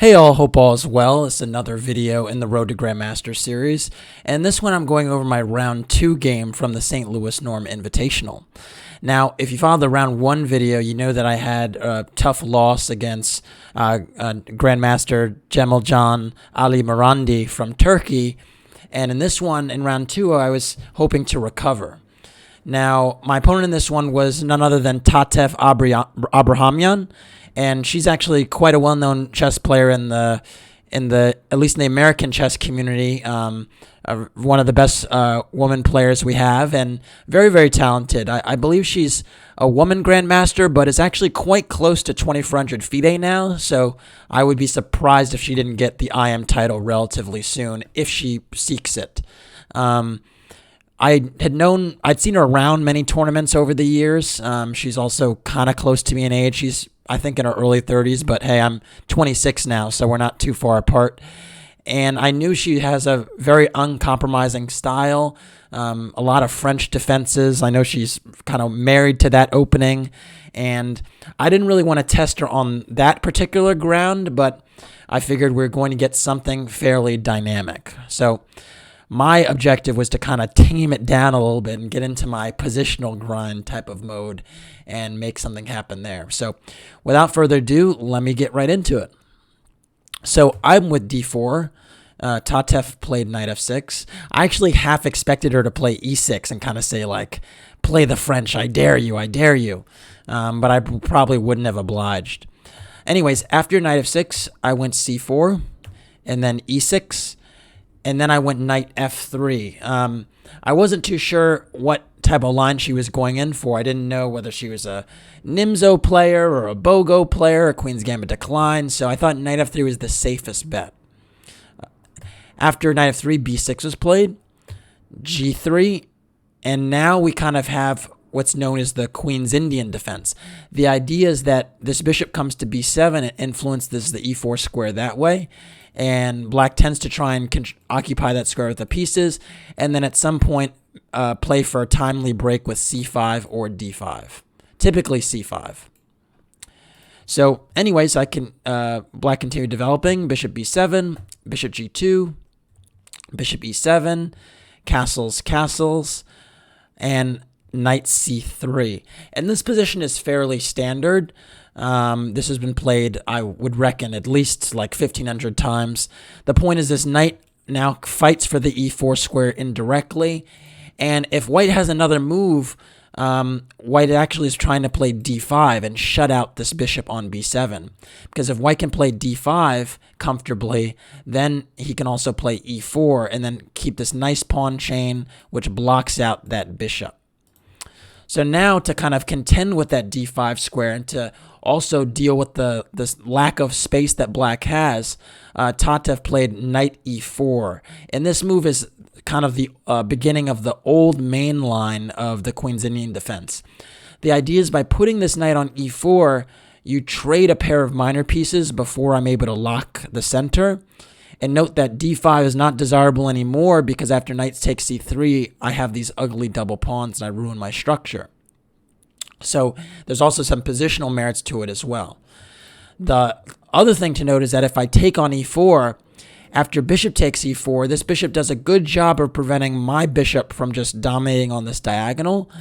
Hey all, hope all is well. It's another video in the Road to Grandmaster series, and this one I'm going over my round 2 game from the St. Louis Norm Invitational. Now, if you followed the round 1 video, you know that I had a tough loss against Grandmaster Cemalcan Ali Marandi from Turkey, and in this one, in round 2, I was hoping to recover. Now, my opponent in this one was none other than Tatev Abrahamyan, and she's actually quite a well-known chess player in the at least in the American chess community. One of the best woman players we have, and very, very talented. I believe she's a woman grandmaster, but is actually quite close to 2400 FIDE now. So I would be surprised if she didn't get the IM title relatively soon if she seeks it. I'd seen her around many tournaments over the years. She's also kind of close to me in age. She's, I think, in her early 30s, but hey, I'm 26 now, so we're not too far apart. And I knew she has a very uncompromising style, a lot of French defenses. I know she's kind of married to that opening, and I didn't really want to test her on that particular ground, but I figured we were going to get something fairly dynamic. So my objective was to kind of tame it down a little bit and get into my positional grind type of mode and make something happen there. So without further ado, let me get right into it. So I'm with d4. Tatev played knight f6. I actually half expected her to play e6 and kind of say, like, play the French, I dare you, I dare you. But I probably wouldn't have obliged. Anyways, after knight f6, I went c4 and then e6. And then I went knight f3. I wasn't too sure what type of line she was going in for. I didn't know whether she was a Nimzo player or a Bogo player, a Queen's Gambit decline. So I thought knight f3 was the safest bet. After knight f3, b6 was played, g3, and now we kind of have what's known as the Queen's Indian defense. The idea is that this bishop comes to b7 and influences the e4 square that way. And black tends to try and occupy that square with the pieces, and then at some point play for a timely break with c5 or d5, typically c5. So anyways, black continued developing, bishop b7, bishop g2, bishop e7, castles, and knight c3. And this position is fairly standard. This has been played, I would reckon, at least like 1,500 times. The point is this knight now fights for the e4 square indirectly, and if white has another move, white actually is trying to play d5 and shut out this bishop on b7. Because if white can play d5 comfortably, then he can also play e4 and then keep this nice pawn chain which blocks out that bishop. So now to kind of contend with that d5 square and to also deal with this lack of space that black has, Tatev played knight e4. And this move is kind of the beginning of the old main line of the Queen's Indian defense. The idea is by putting this knight on e4, you trade a pair of minor pieces before I'm able to lock the center. And note that d5 is not desirable anymore because after knight takes c3, I have these ugly double pawns and I ruin my structure. So there's also some positional merits to it as well. The other thing to note is that if I take on e4, after bishop takes e4, this bishop does a good job of preventing my bishop from just dominating on this diagonal.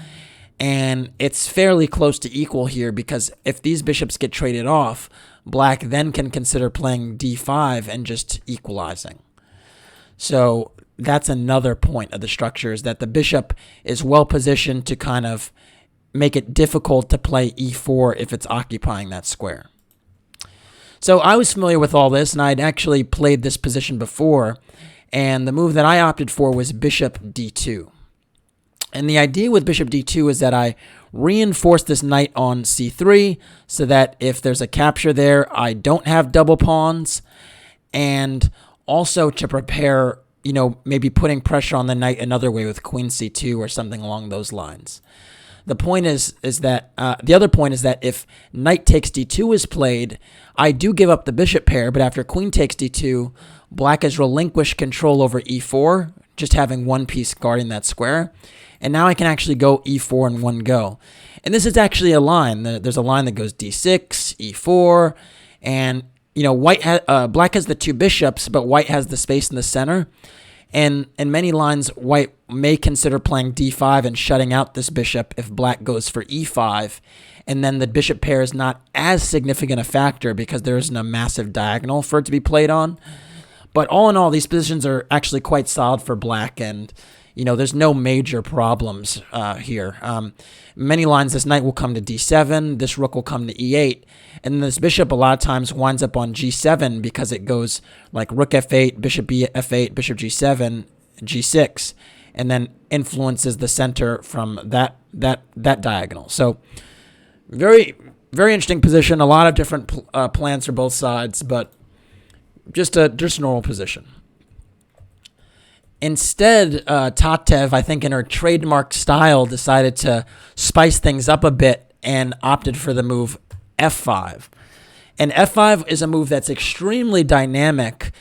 And it's fairly close to equal here because if these bishops get traded off, black then can consider playing d5 and just equalizing. So that's another point of the structure, is that the bishop is well positioned to kind of make it difficult to play e4 if it's occupying that square. So I was familiar with all this, and I'd actually played this position before, and the move that I opted for was bishop d2. And the idea with bishop d2 is that I reinforce this knight on c3 so that if there's a capture there, I don't have double pawns, and also to prepare, maybe putting pressure on the knight another way with queen c2 or something along those lines. The point is that the other point is that if knight takes d2 is played, I do give up the bishop pair, but after queen takes d2, black has relinquished control over e4, just having one piece guarding that square. And now I can actually go e4 in one go. And this is actually a line. There's a line that goes d6, e4, and black has the two bishops, but white has the space in the center. And in many lines, white may consider playing d5 and shutting out this bishop if black goes for e5. And then the bishop pair is not as significant a factor because there isn't a massive diagonal for it to be played on. But all in all, these positions are actually quite solid for black, and there's no major problems here. Many lines, this knight will come to d7, this rook will come to e8, and this bishop a lot of times winds up on g7 because it goes like rook f8, bishop f8, bishop g7, g6, and then influences the center from that diagonal. So very, very interesting position. A lot of different plans for both sides, but just a normal position. Instead, Tatev, I think in her trademark style, decided to spice things up a bit and opted for the move f5. And f5 is a move that's extremely dynamic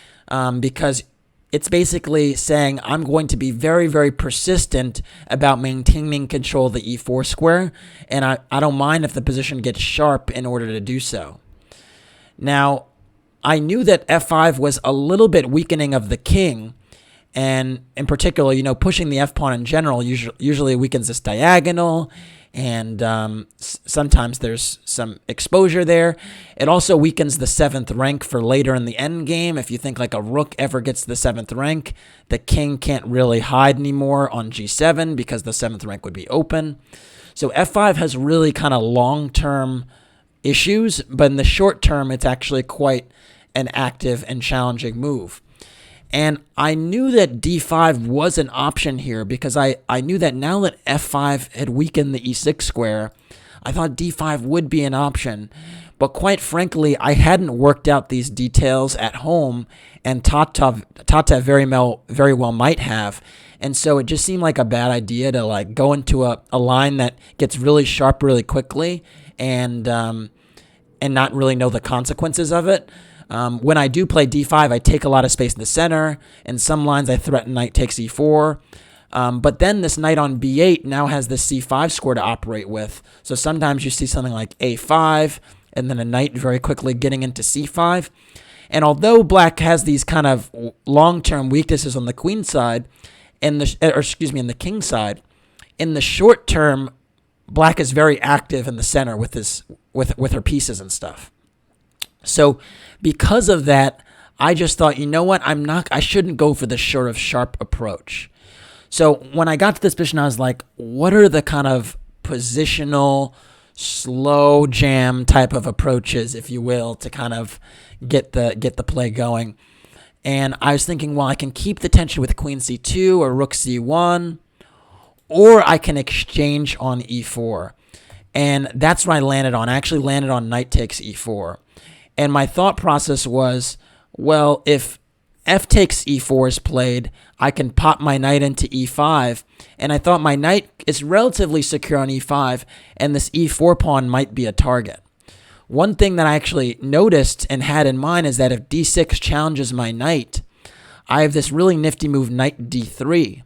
because it's basically saying I'm going to be very, very persistent about maintaining control of the e4 square, and I don't mind if the position gets sharp in order to do so. Now, I knew that f5 was a little bit weakening of the king, and in particular, pushing the f-pawn in general usually weakens this diagonal, and sometimes there's some exposure there. It also weakens the 7th rank for later in the endgame. If you think like a rook ever gets to the 7th rank, the king can't really hide anymore on g7 because the 7th rank would be open. So f5 has really kind of long-term issues, but in the short term, it's actually quite an active and challenging move. And I knew that d5 was an option here because I knew that now that f5 had weakened the e6 square, I thought d5 would be an option. But quite frankly, I hadn't worked out these details at home, and Tatev very well might have. And so it just seemed like a bad idea to like go into a line that gets really sharp really quickly and not really know the consequences of it. When I do play d5, I take a lot of space in the center. In some lines, I threaten knight takes e4. But then this knight on b8 now has this c5 square to operate with. So sometimes you see something like a5, and then a knight very quickly getting into c5. And although black has these kind of long-term weaknesses on the queen side, in the king side, in the short term, black is very active in the center with her pieces and stuff. So because of that, I just thought, you know what, I shouldn't go for this sort of sharp approach. So when I got to this position, I was like, what are the kind of positional, slow jam type of approaches, if you will, to kind of get the play going? And I was thinking, well, I can keep the tension with queen c2 or rook c1, or I can exchange on e4. And that's what I landed on. I actually landed on knight takes e4. And my thought process was, well, if f takes e4 is played, I can pop my knight into e5. And I thought my knight is relatively secure on e5, and this e4 pawn might be a target. One thing that I actually noticed and had in mind is that if d6 challenges my knight, I have this really nifty move, knight d3,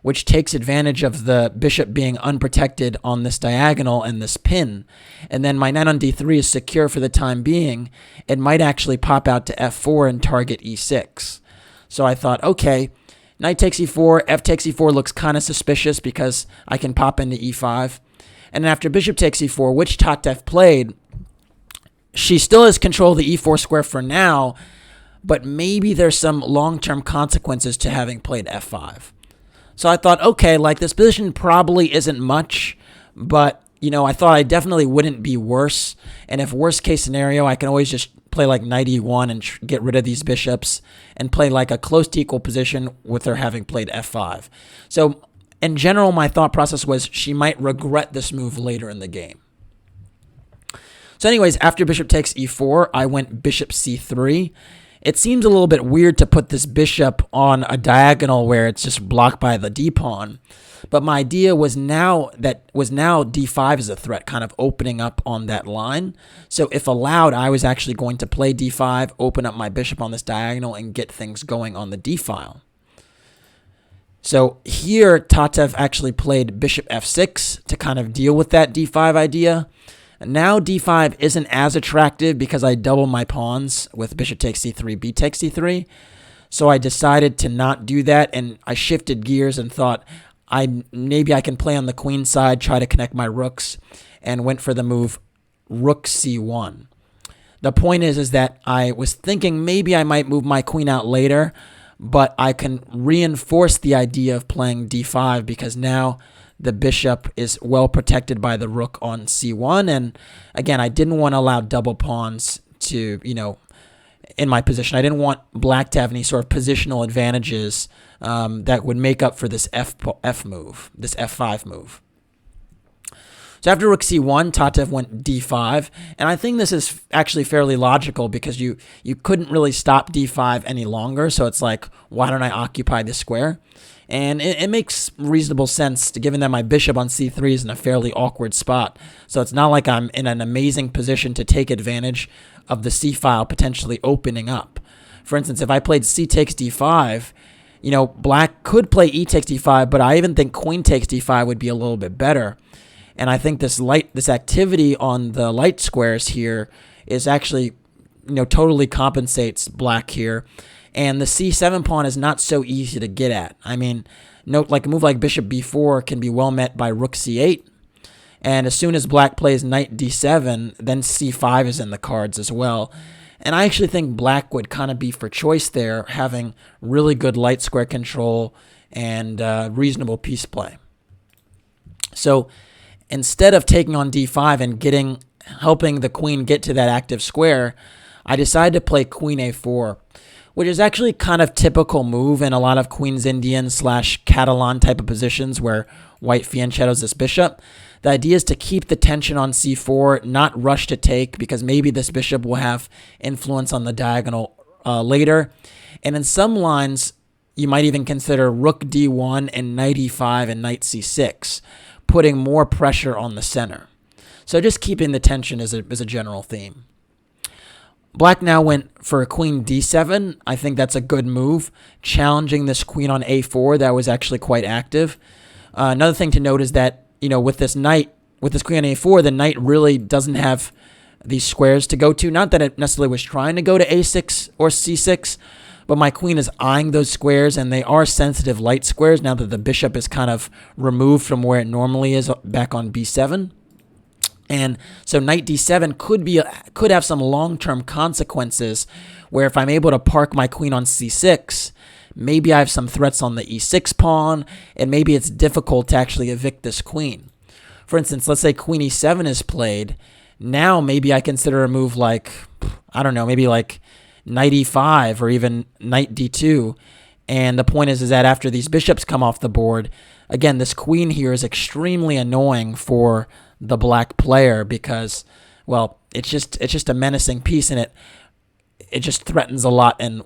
which takes advantage of the bishop being unprotected on this diagonal and this pin. And then my knight on d3 is secure for the time being. It might actually pop out to f4 and target e6. So I thought, okay, knight takes e4, f takes e4 looks kind of suspicious because I can pop into e5. And then after bishop takes e4, which Tatev played, she still has control of the e4 square for now, but maybe there's some long-term consequences to having played f5. So I thought, okay, like this position probably isn't much, but, I thought I definitely wouldn't be worse. And if worst case scenario, I can always just play like knight e1 and get rid of these bishops and play like a close to equal position with her having played f5. So in general, my thought process was she might regret this move later in the game. So anyways, after bishop takes e4, I went bishop c3. It seems a little bit weird to put this bishop on a diagonal where it's just blocked by the d-pawn. But my idea was now d5 is a threat, kind of opening up on that line. So if allowed, I was actually going to play d5, open up my bishop on this diagonal, and get things going on the d-file. So here, Tatev actually played bishop f6 to kind of deal with that d5 idea. Now d5 isn't as attractive because I double my pawns with bishop takes c3, b takes c3. So I decided to not do that, and I shifted gears and thought maybe I can play on the queen side, try to connect my rooks, and went for the move rook c1. The point is that I was thinking maybe I might move my queen out later, but I can reinforce the idea of playing d5 because now the bishop is well protected by the rook on c1. And again, I didn't want to allow double pawns to, in my position. I didn't want black to have any sort of positional advantages that would make up for this F move, this F5 move. So after rook c1, Tatev went d5, and I think this is actually fairly logical because you couldn't really stop d5 any longer, so it's like, why don't I occupy this square? And it makes reasonable sense, given that my bishop on c3 is in a fairly awkward spot, so it's not like I'm in an amazing position to take advantage of the c-file potentially opening up. For instance, if I played c takes d5, black could play e takes d5, but I even think queen takes d5 would be a little bit better. And I think this activity on the light squares here is actually, totally compensates black here. And the c7 pawn is not so easy to get at. I mean, note like a move like bishop b4 can be well met by rook c8. And as soon as black plays knight d7, then c5 is in the cards as well. And I actually think black would kind of be for choice there, having really good light square control and reasonable piece play. So instead of taking on d5 and helping the queen get to that active square, I decided to play queen a4, which is actually kind of typical move in a lot of Queen's Indian / Catalan type of positions where white fianchettos this bishop. The idea is to keep the tension on c4, not rush to take, because maybe this bishop will have influence on the diagonal later. And in some lines, you might even consider rook d1 and knight e5 and knight c6, putting more pressure on the center. So just keeping the tension is a general theme. Black now went for queen d7. I think that's a good move, challenging this queen on a4 that was actually quite active. Another thing to note is that, with this queen on a4, the knight really doesn't have these squares to go to. Not that it necessarily was trying to go to a6 or c6, but my queen is eyeing those squares, and they are sensitive light squares now that the bishop is kind of removed from where it normally is back on b7. And so knight d7 could have some long-term consequences where if I'm able to park my queen on c6, maybe I have some threats on the e6 pawn, and maybe it's difficult to actually evict this queen. For instance, let's say queen e7 is played. Now maybe I consider a move like, maybe like knight e5 or even knight d2. And the point is that after these bishops come off the board, again, this queen here is extremely annoying for the black player because, well, it's just a menacing piece, and it just threatens a lot in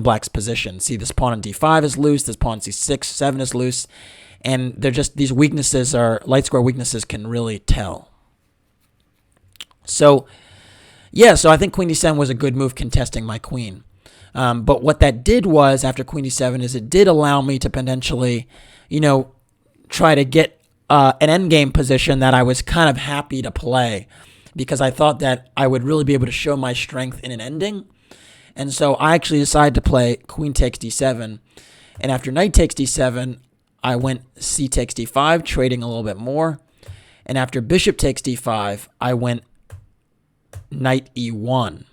black's position. See, this pawn on d5 is loose, this pawn on c6, 7 is loose, and they're just, these weaknesses are, light square weaknesses can really tell. So, so I think queen d7 was a good move contesting my queen. But what that did was, after queen d7, is it did allow me to potentially, try to get an endgame position that I was kind of happy to play because I thought that I would really be able to show my strength in an ending. And so I actually decided to play queen takes d7. And after knight takes d7, I went c takes d5, trading a little bit more. And after bishop takes d5, I went knight e1.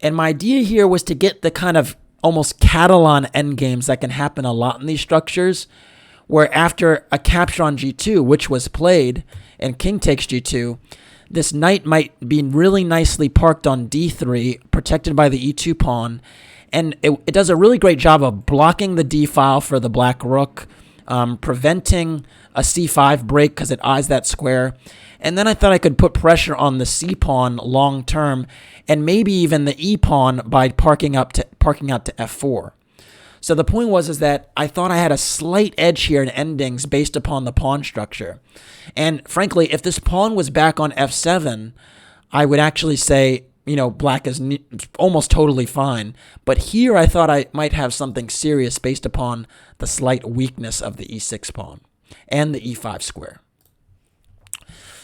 And my idea here was to get the kind of almost Catalan endgames that can happen a lot in these structures, where after a capture on g2, which was played, and king takes g2, this knight might be really nicely parked on d3, protected by the e2 pawn, and it does a really great job of blocking the d file for the black rook, preventing a c5 break because it eyes that square. And then I thought I could put pressure on the c pawn long term, and maybe even the e pawn by parking out to f4. So the point was that I thought I had a slight edge here in endings based upon the pawn structure. And frankly, if this pawn was back on f7, I would actually say, black is almost totally fine. But here I thought I might have something serious based upon the slight weakness of the e6 pawn and the e5 square.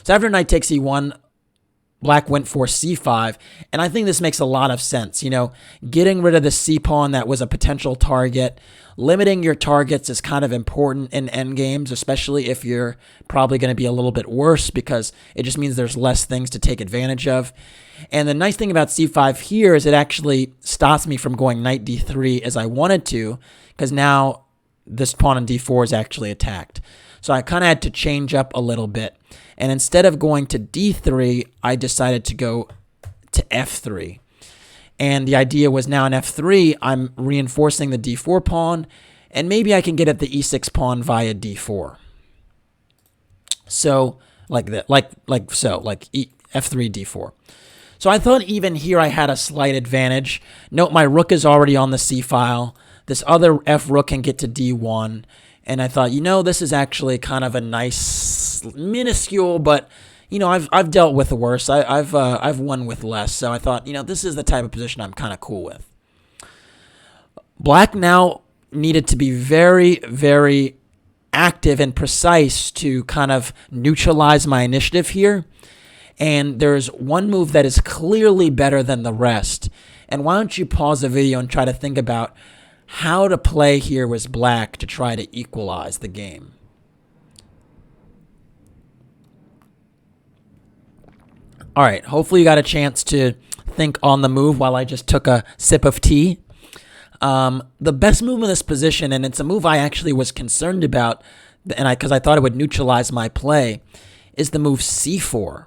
So after knight takes e1, Black went for c5, and I think this makes a lot of sense. Getting rid of the c-pawn that was a potential target, limiting your targets is kind of important in endgames, especially if you're probably going to be a little bit worse because it just means there's less things to take advantage of. And the nice thing about c5 here is it actually stops me from going knight d3 as I wanted to, because now this pawn on d4 is actually attacked. So I kind of had to change up a little bit. And instead of going to d3, I decided to go to f3. And the idea was now in f3, I'm reinforcing the d4 pawn, and maybe I can get at the e6 pawn via d4. So like that, like f3 d4. So I thought even here I had a slight advantage. Note my rook is already on the c file. This other f rook can get to d1. And I thought, this is actually kind of a nice, minuscule, but I've dealt with worse. I've won with less. So I thought, this is the type of position I'm kind of cool with. Black now needed to be very, very active and precise to kind of neutralize my initiative here. And there's one move that is clearly better than the rest. And why don't you pause the video and try to think about how to play here with Black to try to equalize the game. All right, hopefully you got a chance to think on the move while I just took a sip of tea. The best move in this position, and it's a move I actually was concerned about, because I thought it would neutralize my play, is the move c4.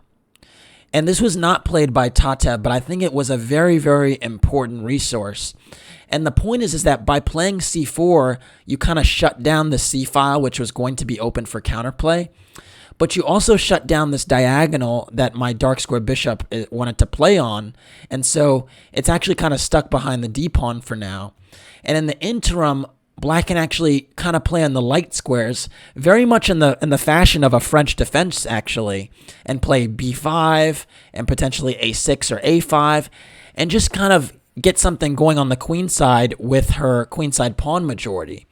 And this was not played by Tatev, but I think it was a very, very important resource. And the point is that by playing c4, you kind of shut down the c file, which was going to be open for counterplay. But you also shut down this diagonal that my dark square bishop wanted to play on. And so it's actually kind of stuck behind the d-pawn for now. And in the interim, Black can actually kind of play on the light squares, very much in the fashion of a French defense, actually, and play b5 and potentially a6 or a5, and just kind of get something going on the queen side with her queenside pawn majority.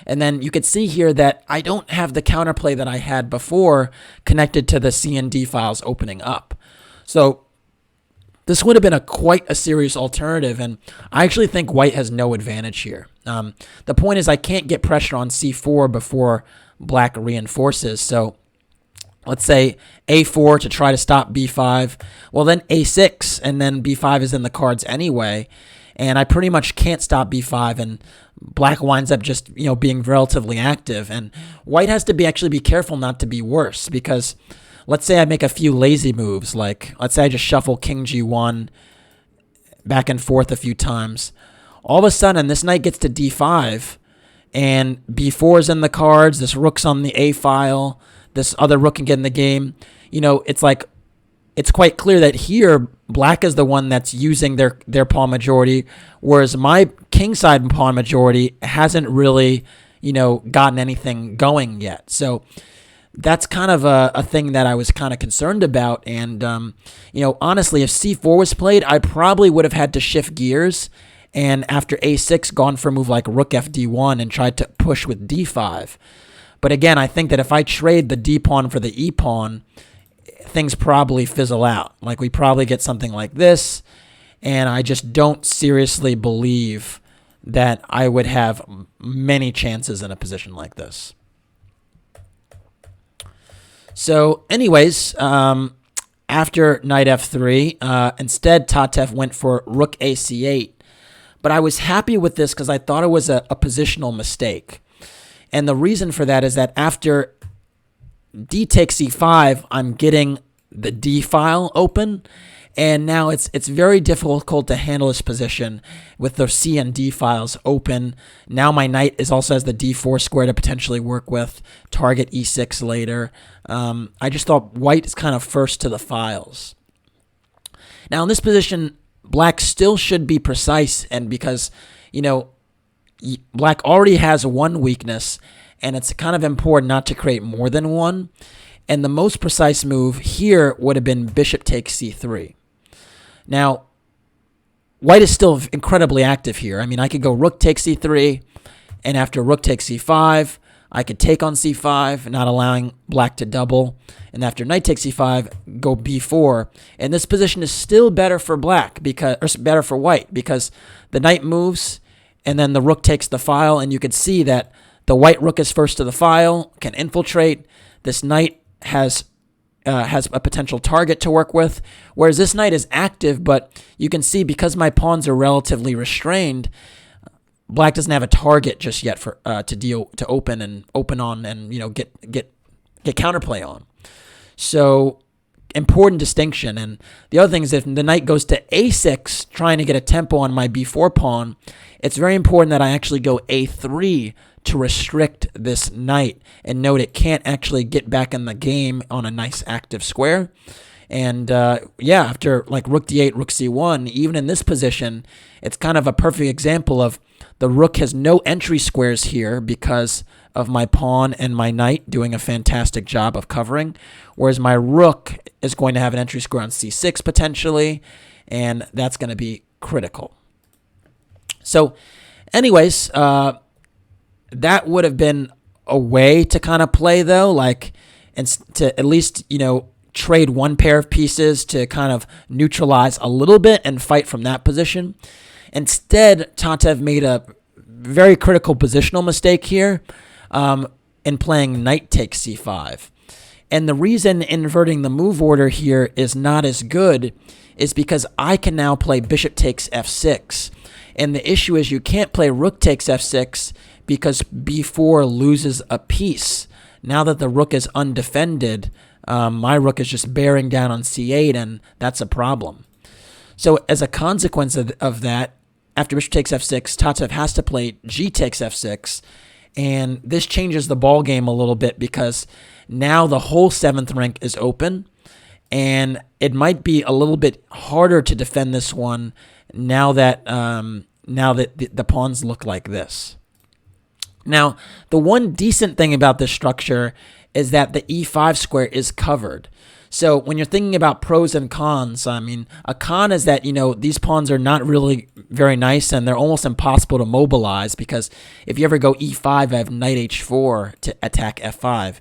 And then you could see here that I don't have the counterplay that I had before connected to the C and D files opening up. So this would have been quite a serious alternative, and I actually think White has no advantage here. The point is I can't get pressure on c4 before Black reinforces. So let's say a4 to try to stop b5. Well, then a6, and then b5 is in the cards anyway. And I pretty much can't stop b5, and Black winds up just being relatively active. And White has to actually be careful not to be worse, because let's say I make a few lazy moves, like let's say I just shuffle king g1 back and forth a few times. All of a sudden, this knight gets to d5, and b4 is in the cards. This rook's on the a file. This other rook can get in the game. It's quite clear that here Black is the one that's using their pawn majority, whereas my kingside pawn majority hasn't really, gotten anything going yet. So that's kind of a thing that I was kind of concerned about. And, honestly, if c4 was played, I probably would have had to shift gears, and after a6, gone for a move like rook fd1 and tried to push with d5. But again, I think that if I trade the d-pawn for the e-pawn, things probably fizzle out. Like we probably get something like this, and I just don't seriously believe that I would have many chances in a position like this. So anyways, after knight f3, instead Tatev went for rook ac8. But I was happy with this because I thought it was a positional mistake. And the reason for that is that after d takes c5, I'm getting the d file open, and now it's very difficult to handle this position with those c and d files open. Now my knight also has the d4 square to potentially work with, target e6 later. I just thought White is kind of first to the files. Now in this position, Black still should be precise, and because Black already has one weakness, and it's kind of important not to create more than one. And the most precise move here would have been bishop takes c3. Now, White is still incredibly active here. I mean, I could go rook takes c3, and after rook takes c5, I could take on c5, not allowing black to double. And after knight takes c5, go b4. And this position is still better for black, or better for white, because the knight moves and then the rook takes the file. And you can see that the white rook is first to the file, can infiltrate. This knight has a potential target to work with, whereas this knight is active, but you can see because my pawns are relatively restrained, black doesn't have a target just yet for to open on and get counterplay on. So important distinction. And the other thing is if the knight goes to a6 trying to get a tempo on my b4 pawn, it's very important that I actually go a3 to restrict this knight. And note it can't actually get back in the game on a nice active square. And after like rook d8, rook c1, even in this position, it's kind of a perfect example of the rook has no entry squares here because of my pawn and my knight doing a fantastic job of covering, whereas my rook is going to have an entry square on c6 potentially, and that's going to be critical. So anyways, that would have been a way to kind of play, though, like, and to at least, trade one pair of pieces to kind of neutralize a little bit and fight from that position. Instead, Tatev made a very critical positional mistake here in playing knight takes c5. And the reason inverting the move order here is not as good is because I can now play bishop takes f6. And the issue is you can't play rook takes f6 because b4 loses a piece. Now that the rook is undefended, my rook is just bearing down on c8, and that's a problem. So as a consequence of that, after bishop takes f6, Tatev has to play g takes f6, and this changes the ball game a little bit because now the whole 7th rank is open, and it might be a little bit harder to defend this one now that the pawns look like this. Now, the one decent thing about this structure is that the e5 square is covered. So when you're thinking about pros and cons, I mean, a con is that, these pawns are not really very nice and they're almost impossible to mobilize because if you ever go e5, I have knight h4 to attack f5.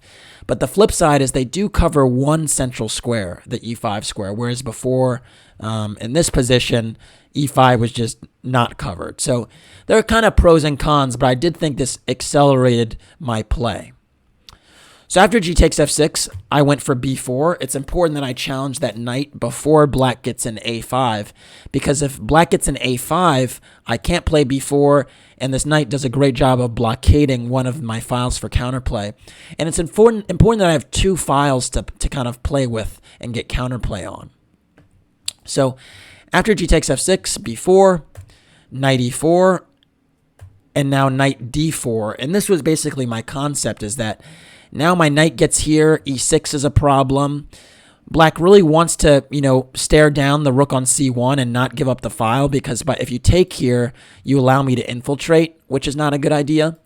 But the flip side is they do cover one central square, the e5 square, whereas before, in this position, e5 was just not covered. So there are kind of pros and cons, but I did think this accelerated my play. So after g takes f6, I went for b4. It's important that I challenge that knight before black gets an a5, because if black gets an a5, I can't play b4, and this knight does a great job of blockading one of my files for counterplay. And it's important that I have two files to kind of play with and get counterplay on. So after g takes f6, b4, knight e4, and now knight d4. And this was basically my concept, is that now my knight gets here, e6 is a problem. Black really wants to, stare down the rook on c1 and not give up the file, because if you take here, you allow me to infiltrate, which is not a good idea.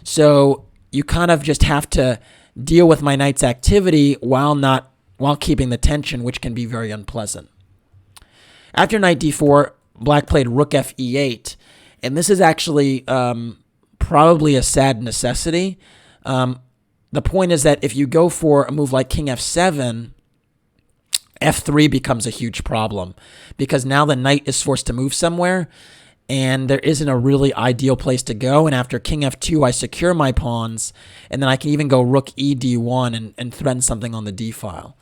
So you kind of just have to deal with my knight's activity while keeping the tension, which can be very unpleasant. After knight d4, black played rook fe8, and this is actually probably a sad necessity. The point is that if you go for a move like king f7, f3 becomes a huge problem because now the knight is forced to move somewhere and there isn't a really ideal place to go. And after king f2, I secure my pawns, and then I can even go rook e d1 and threaten something on the d file.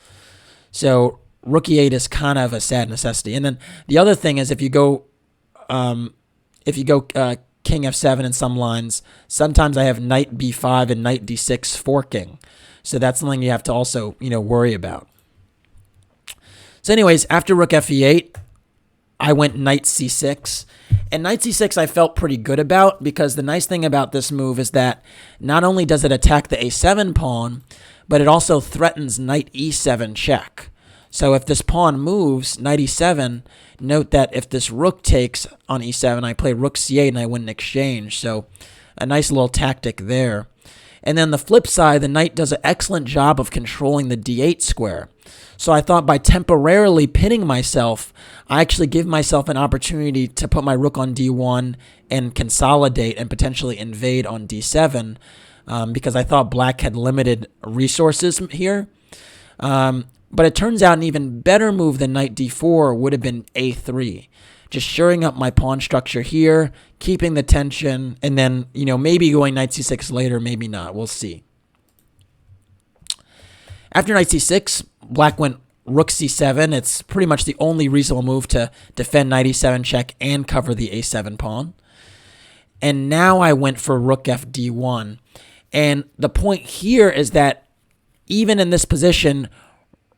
So rook e8 is kind of a sad necessity. And then the other thing is if you go king f7 in some lines, sometimes I have knight b5 and knight d6 forking. So that's something you have to also, worry about. So anyways, after rook fe8, I went knight c6. And knight c6 I felt pretty good about, because the nice thing about this move is that not only does it attack the a7 pawn, but it also threatens knight e7 check. So if this pawn moves, knight e7, note that if this rook takes on e7, I play rook c8 and I win an exchange. So a nice little tactic there. And then the flip side, the knight does an excellent job of controlling the d8 square. So I thought by temporarily pinning myself, I actually give myself an opportunity to put my rook on d1 and consolidate and potentially invade on d7. because I thought black had limited resources here. But it turns out an even better move than knight d4 would have been a3. Just shoring up my pawn structure here, keeping the tension, and then, maybe going knight c6 later, maybe not. We'll see. After knight c6, black went rook c7. It's pretty much the only reasonable move to defend knight e7 check and cover the a7 pawn. And now I went for rook fd1. And the point here is that even in this position,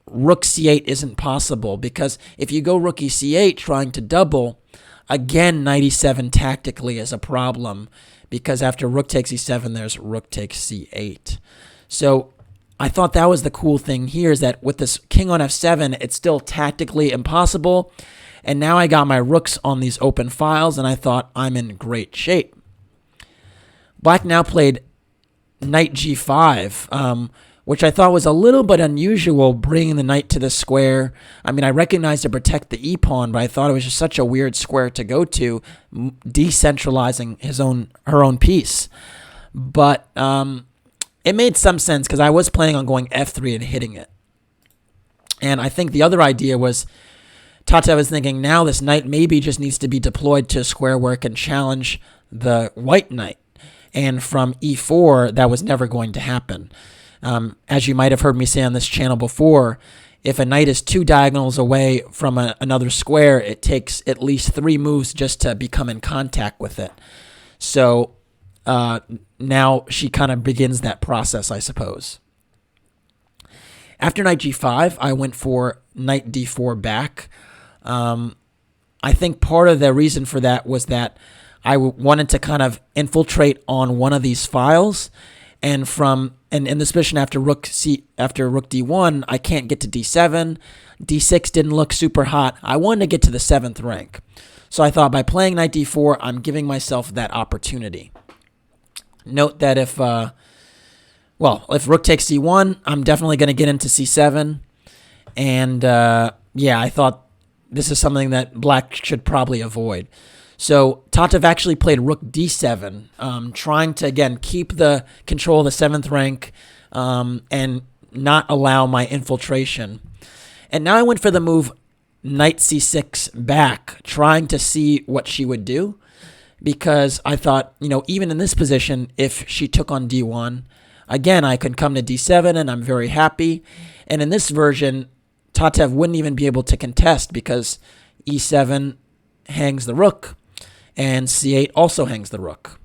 rook c8 isn't possible, because if you go rook e8 trying to double, again, knight e7 tactically is a problem, because after rook takes e7, there's rook takes c8. So I thought that was the cool thing here, is that with this king on f7, it's still tactically impossible. And now I got my rooks on these open files, and I thought I'm in great shape. Black now played knight g5, which I thought was a little bit unusual, bringing the knight to the square. I mean, I recognized to protect the e-pawn, but I thought it was just such a weird square to go to, decentralizing her own piece. But it made some sense, because I was planning on going f3 and hitting it. And I think the other idea was, Tatev was thinking, now this knight maybe just needs to be deployed to square where it can challenge the white knight. And from e4, that was never going to happen. As you might have heard me say on this channel before, if a knight is 2 diagonals away from another square, it takes at least 3 moves just to become in contact with it. So now she kind of begins that process, I suppose. After knight g5, I went for knight d4 back. I think part of the reason for that was that I wanted to kind of infiltrate on one of these files, and in this position after rook d1, I can't get to d7. d6 didn't look super hot. I wanted to get to the 7th rank. So I thought by playing knight d4, I'm giving myself that opportunity. Note that if rook takes c1, I'm definitely going to get into c7. And I thought this is something that black should probably avoid. So Tatev actually played rook d7, trying to, again, keep the control of the 7th rank and not allow my infiltration. And now I went for the move knight c6 back, trying to see what she would do, because I thought, even in this position, if she took on d1, again, I could come to d7 and I'm very happy. And in this version, Tatev wouldn't even be able to contest, because e7 hangs the rook, and c8 also hangs the rook.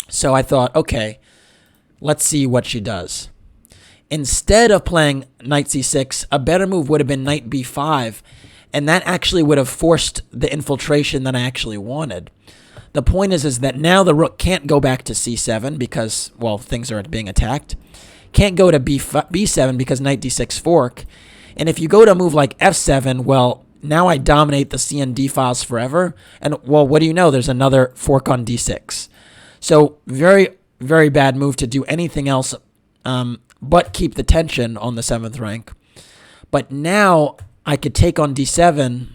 So I thought, okay, let's see what she does. Instead of playing knight c6, a better move would have been knight b5, and that actually would have forced the infiltration that I actually wanted. The point is that now the rook can't go back to c7 because, things are being attacked. Can't go to b7 because knight d6 fork. And if you go to a move like f7, now I dominate the C and D files forever. And, what do you know? There's another fork on D6. So very, very bad move to do anything else but keep the tension on the 7th rank. But now I could take on D7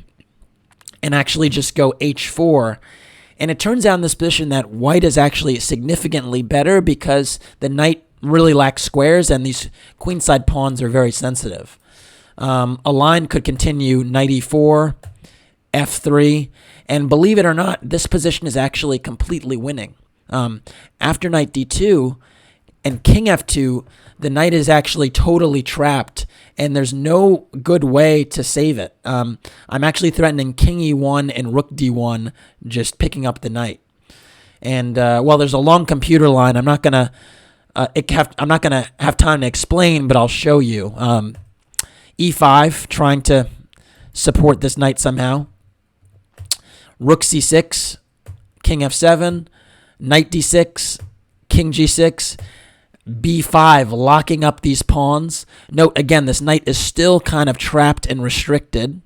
and actually just go H4. And it turns out in this position that white is actually significantly better, because the knight really lacks squares and these queenside pawns are very sensitive. A line could continue knight e4, f3, and believe it or not, this position is actually completely winning. After knight d2 and king f2, the knight is actually totally trapped, and there's no good way to save it. I'm actually threatening king e1 and rook d1, just picking up the knight. And there's a long computer line. I'm not gonna have time to explain, but I'll show you. e5, trying to support this knight somehow. Rook c6, king f7, knight d6, king g6, b5, locking up these pawns. Note, again, this knight is still kind of trapped and restricted.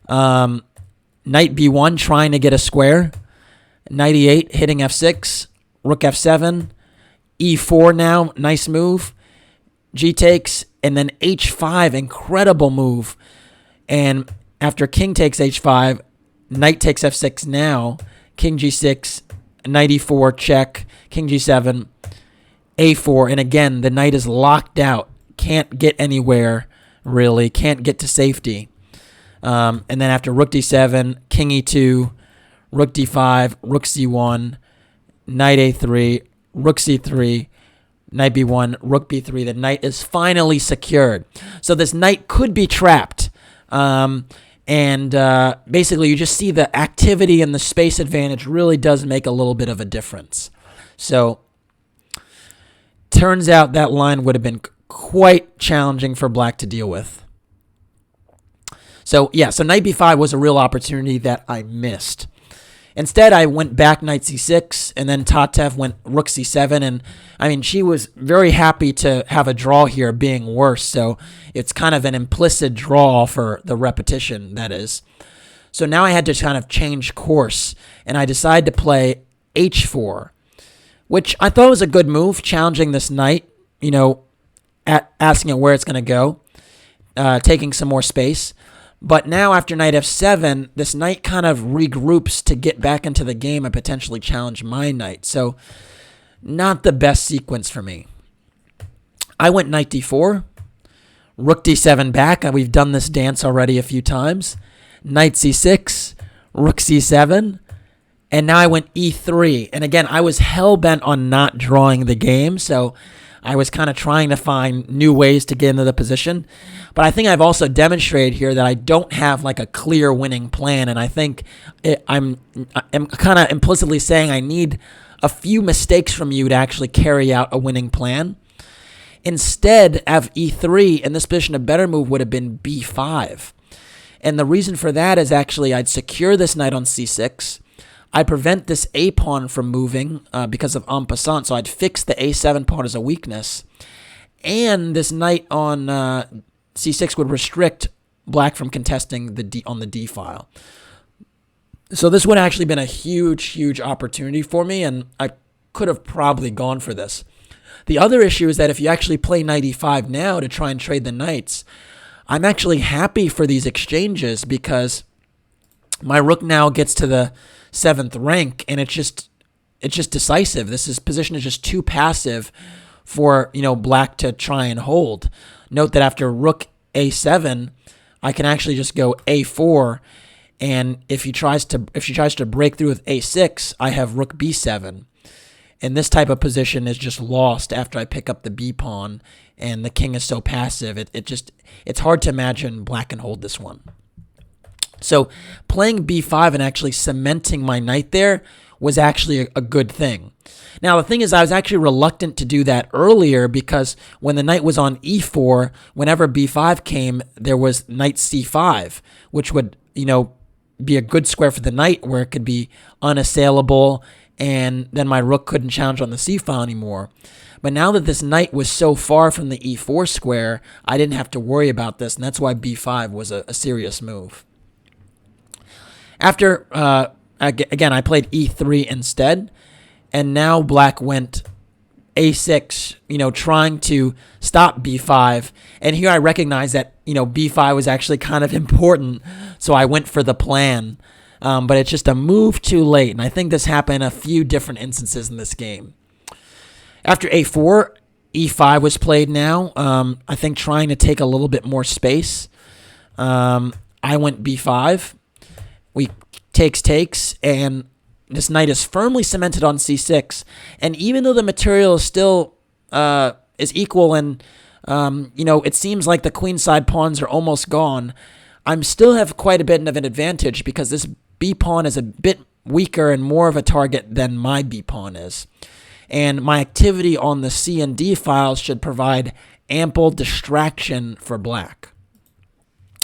Knight b1, trying to get a square. Knight e8, hitting f6, rook f7, e4 now, nice move. G takes, and then h5, incredible move. And after king takes h5, knight takes f6 now, king g6, knight e4, check, king g7, a4, and again, the knight is locked out. Can't get anywhere, really. Can't get to safety. And then after rook d7, king e2, rook d5, rook c1, knight a3, rook c3, knight b1, rook b3. The knight is finally secured. So this knight could be trapped. Basically, you just see the activity and the space advantage really does make a little bit of a difference. So turns out that line would have been quite challenging for black to deal with. So yeah, so knight b5 was a real opportunity that I missed. Instead, I went back knight c6, and then Tatev went rook c7, and I mean, she was very happy to have a draw here being worse, so it's kind of an implicit draw for the repetition, that is. So now I had to kind of change course, and I decided to play h4, which I thought was a good move, challenging this knight, asking it where it's going to go, taking some more space. But now after knight f7, this knight kind of regroups to get back into the game and potentially challenge my knight. So not the best sequence for me. I went knight d4, rook d7 back. We've done this dance already a few times. Knight c6, rook c7, and now I went e3. And again, I was hell-bent on not drawing the game, so I was kind of trying to find new ways to get into the position. But I think I've also demonstrated here that I don't have like a clear winning plan. And I think I'm kind of implicitly saying I need a few mistakes from you to actually carry out a winning plan. Instead of e3, in this position, a better move would have been b5. And the reason for that is actually I'd secure this knight on c6. I prevent this a pawn from moving because of en passant, so I'd fix the a7 pawn as a weakness. And this knight on c6 would restrict black from contesting on the d file. So this would have actually been a huge, huge opportunity for me, and I could have probably gone for this. The other issue is that if you actually play knight e5 now to try and trade the knights, I'm actually happy for these exchanges because my rook now gets to the 7th rank, and it's just decisive. Position is just too passive for black to try and hold. Note that after rook a7, I can actually just go a4, and if she tries to break through with a6, I have rook b7, and this type of position is just lost after I pick up the b pawn, and the king is so passive. It's hard to imagine black can hold this one. So playing b5 and actually cementing my knight there was actually a good thing. Now, the thing is, I was actually reluctant to do that earlier because when the knight was on e4, whenever b5 came, there was knight c5, which would, be a good square for the knight where it could be unassailable, and then my rook couldn't challenge on the c file anymore. But now that this knight was so far from the e4 square, I didn't have to worry about this, and that's why b5 was a serious move. After, again, I played e3 instead, and now black went a6, trying to stop b5. And here I recognize that, b5 was actually kind of important, so I went for the plan. But it's just a move too late, and I think this happened in a few different instances in this game. After a4, e5 was played now, I think trying to take a little bit more space. I went b5. We takes, and this knight is firmly cemented on c6. And even though the material is still is equal, and it seems like the queenside pawns are almost gone, I'm still have quite a bit of an advantage because this b pawn is a bit weaker and more of a target than my b pawn is. And my activity on the c and d files should provide ample distraction for black.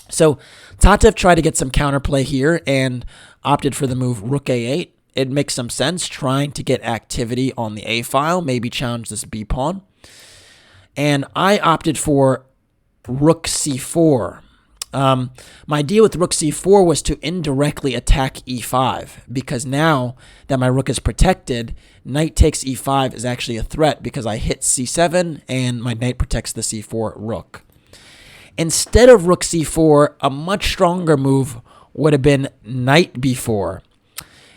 So Tatev tried to get some counterplay here and opted for the move rook a8. It makes some sense, trying to get activity on the a file, maybe challenge this b pawn. And I opted for rook c4. My idea with rook c4 was to indirectly attack e5, because now that my rook is protected, knight takes e5 is actually a threat because I hit c7 and my knight protects the c4 rook. Instead of rook c4, a much stronger move would have been knight b4.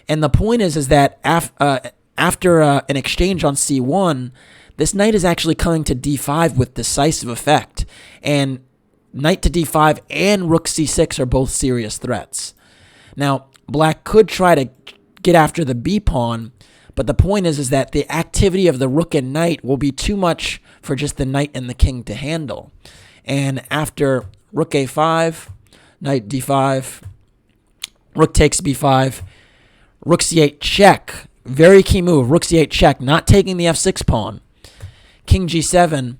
And the point is that after an exchange on c1, this knight is actually coming to d5 with decisive effect. And knight to d5 and rook c6 are both serious threats. Now, black could try to get after the b-pawn, but the point is that the activity of the rook and knight will be too much for just the knight and the king to handle. And after rook a5, knight d5, rook takes b5, rook c8 check. Very key move, rook c8 check, not taking the f6 pawn. King g7,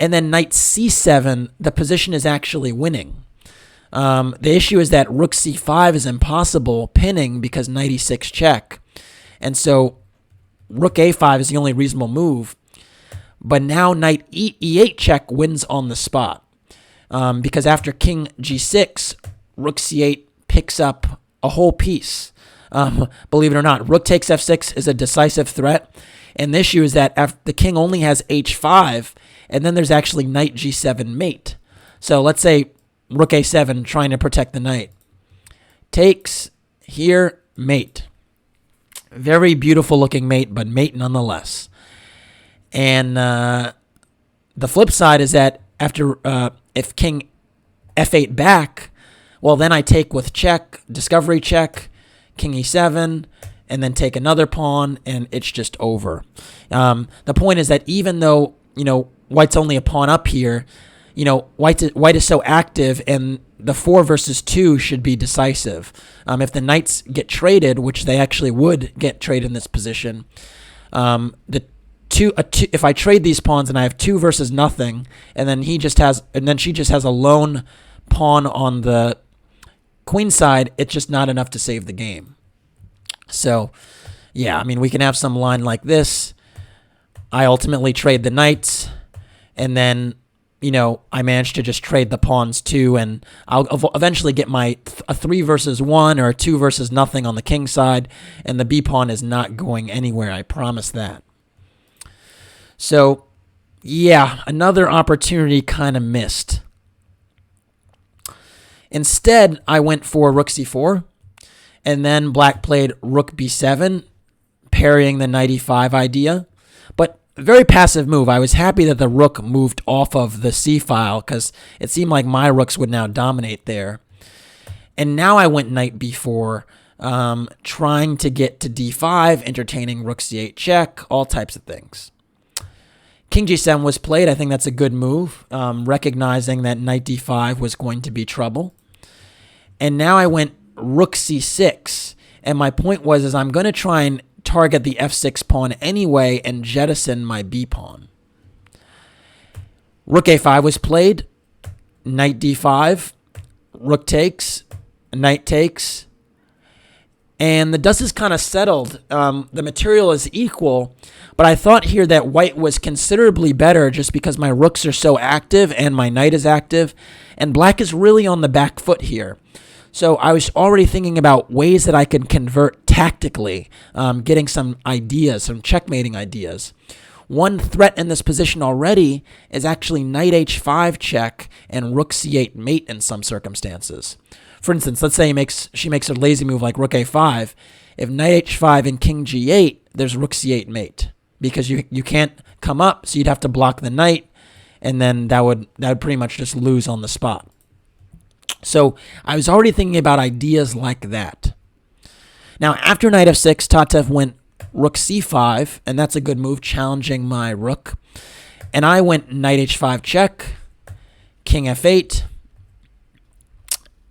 and then knight c7, the position is actually winning. The issue is that rook c5 is impossible pinning because knight e6 check. And so rook a5 is the only reasonable move. But now knight e8 check wins on the spot. Because after king g6, rook c8 picks up a whole piece. Believe it or not, rook takes f6 is a decisive threat. And the issue is that the king only has h5, and then there's actually knight g7 mate. So let's say rook a7 trying to protect the knight. Takes, here, mate. Very beautiful looking mate, but mate nonetheless. And the flip side is that after if king f8 back, well, then I take with check, discovery check, king e7, and then take another pawn, and it's just over. The point is that even though, white's only a pawn up here, white is so active, and the 4 versus 2 should be decisive. If the knights get traded, which they actually would get traded in this position, if I trade these pawns and I have 2 versus nothing, and then she just has a lone pawn on the queen side, it's just not enough to save the game. So, yeah, we can have some line like this. I ultimately trade the knights, and then, I managed to just trade the pawns too, and I'll eventually get a 3 versus 1 or a 2 versus nothing on the king side, and the b-pawn is not going anywhere, I promise that. So, yeah, another opportunity kind of missed. Instead, I went for rook c4, and then black played rook b7, parrying the knight e5 idea. But a very passive move. I was happy that the rook moved off of the c file because it seemed like my rooks would now dominate there. And now I went knight b4, trying to get to d5, entertaining rook c8 check, all types of things. King g7 was played. I think that's a good move, recognizing that knight d5 was going to be trouble. And now I went rook c6, and my point was I'm going to try and target the f6 pawn anyway and jettison my b pawn. Rook a5 was played, knight d5, rook takes, knight takes, and the dust is kind of settled. The material is equal, but I thought here that white was considerably better just because my rooks are so active and my knight is active, and black is really on the back foot here. So I was already thinking about ways that I could convert tactically, getting some ideas, some checkmating ideas. One threat in this position already is actually knight h5 check and rook c8 mate in some circumstances. For instance, let's say she makes a lazy move like rook a5. If knight h5 and king g8, there's rook c8 mate because you can't come up, so you'd have to block the knight, and then that would pretty much just lose on the spot. So I was already thinking about ideas like that. Now, after knight f6, Tatev went rook c5, and that's a good move, challenging my rook. And I went knight h5 check, king f8,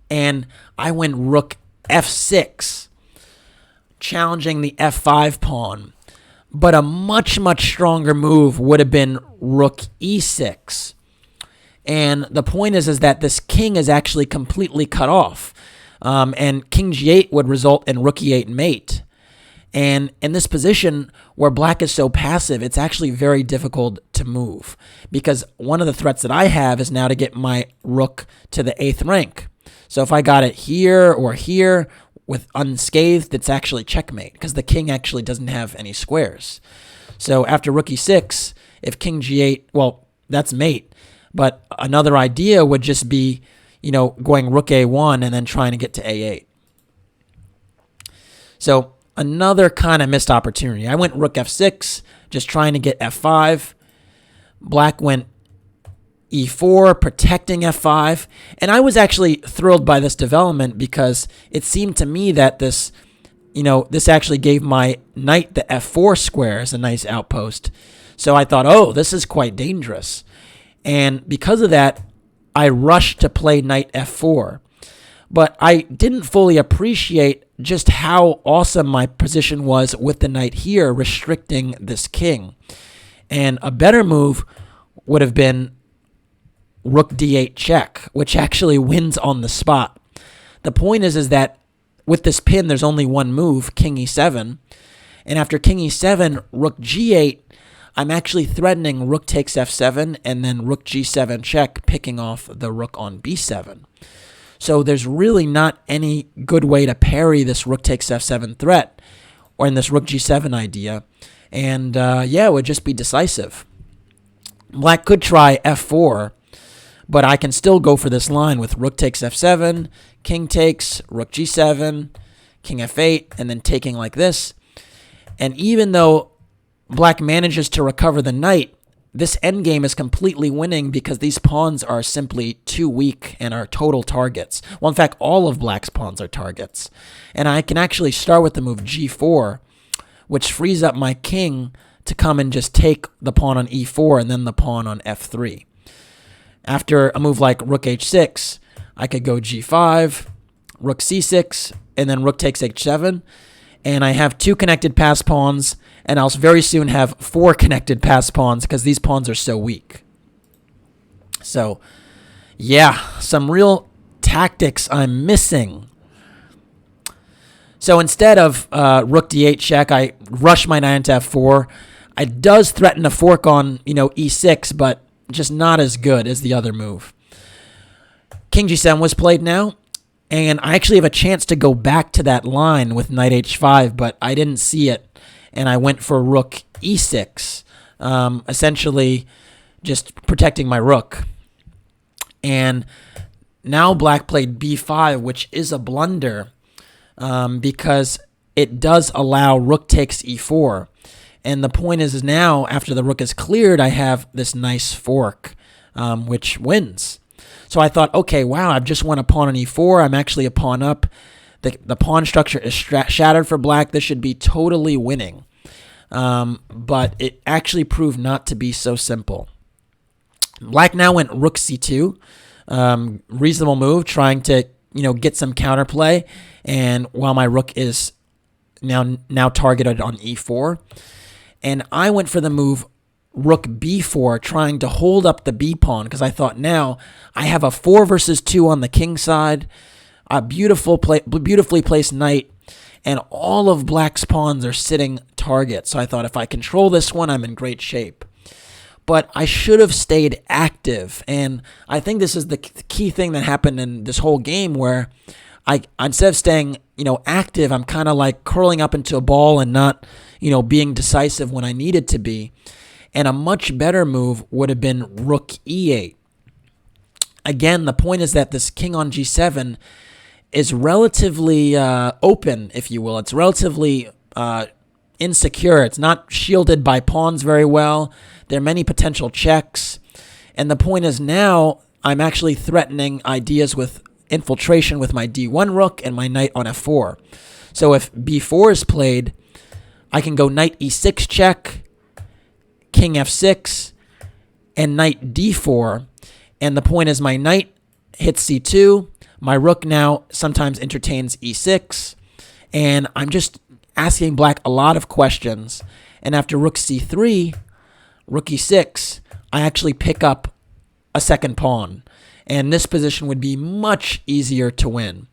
and I went rook f6, challenging the f5 pawn. But a much, much stronger move would have been rook e6. And the point is that this king is actually completely cut off. And king g8 would result in rook e8 mate. And in this position where black is so passive, it's actually very difficult to move. Because one of the threats that I have is now to get my rook to the 8th rank. So if I got it here or here with unscathed, it's actually checkmate. Because the king actually doesn't have any squares. So after rook e6, if king g8, well, that's mate. But another idea would just be, going rook a1 and then trying to get to a8. So another kind of missed opportunity. I went rook f6, just trying to get f5. Black went e4, protecting f5. And I was actually thrilled by this development because it seemed to me that this actually gave my knight the f4 square as a nice outpost. So I thought, oh, this is quite dangerous. And because of that, I rushed to play knight f4. But I didn't fully appreciate just how awesome my position was with the knight here, restricting this king. And a better move would have been rook d8 check, which actually wins on the spot. The point is that with this pin, there's only one move, king e7. And after king e7, rook g8, I'm actually threatening rook takes f7 and then rook g7 check, picking off the rook on b7. So there's really not any good way to parry this rook takes f7 threat or in this rook g7 idea. And it would just be decisive. Black could try f4, but I can still go for this line with rook takes f7, king takes, rook g7, king f8, and then taking like this. And even though Black manages to recover the knight, this endgame is completely winning because these pawns are simply too weak and are total targets. Well, in fact, all of Black's pawns are targets. And I can actually start with the move g4, which frees up my king to come and just take the pawn on e4 and then the pawn on f3. After a move like rook h6, I could go g5, rook c6, and then rook takes h7. And I have 2 connected pass pawns, and I'll very soon have 4 connected pass pawns because these pawns are so weak. So, yeah, some real tactics I'm missing. So instead of rook d8 check, I rush my knight into f4. It does threaten a fork on, e6, but just not as good as the other move. King g7 was played now, and I actually have a chance to go back to that line with knight h5, but I didn't see it, and I went for rook e6, essentially just protecting my rook. And now Black played b5, which is a blunder because it does allow rook takes e4. And the point is now, after the rook is cleared, I have this nice fork, which wins. So I thought, okay, wow, I've just won a pawn on e4. I'm actually a pawn up. The pawn structure is shattered for Black. This should be totally winning. But it actually proved not to be so simple. Black now went rook c2. Reasonable move, trying to get some counterplay. And while my rook is now targeted on e4. And I went for the move rook b4, trying to hold up the b pawn because I thought now I have a 4 versus 2 on the king side, a beautifully placed knight, and all of Black's pawns are sitting target. So I thought if I control this one, I'm in great shape. But I should have stayed active, and I think this is the key thing that happened in this whole game where instead of staying, active, I'm kind of like curling up into a ball and not, being decisive when I needed to be. And a much better move would have been rook e8. Again, the point is that this king on g7 is relatively open, if you will. It's relatively insecure. It's not shielded by pawns very well. There are many potential checks. And the point is now I'm actually threatening ideas with infiltration with my d1 rook and my knight on f4. So if b4 is played, I can go knight e6 check, king f6, and knight d4. And the point is my knight hits c2. My rook now sometimes entertains e6. And I'm just asking Black a lot of questions. And after rook c3, rook e6, I actually pick up a second pawn. And this position would be much easier to win.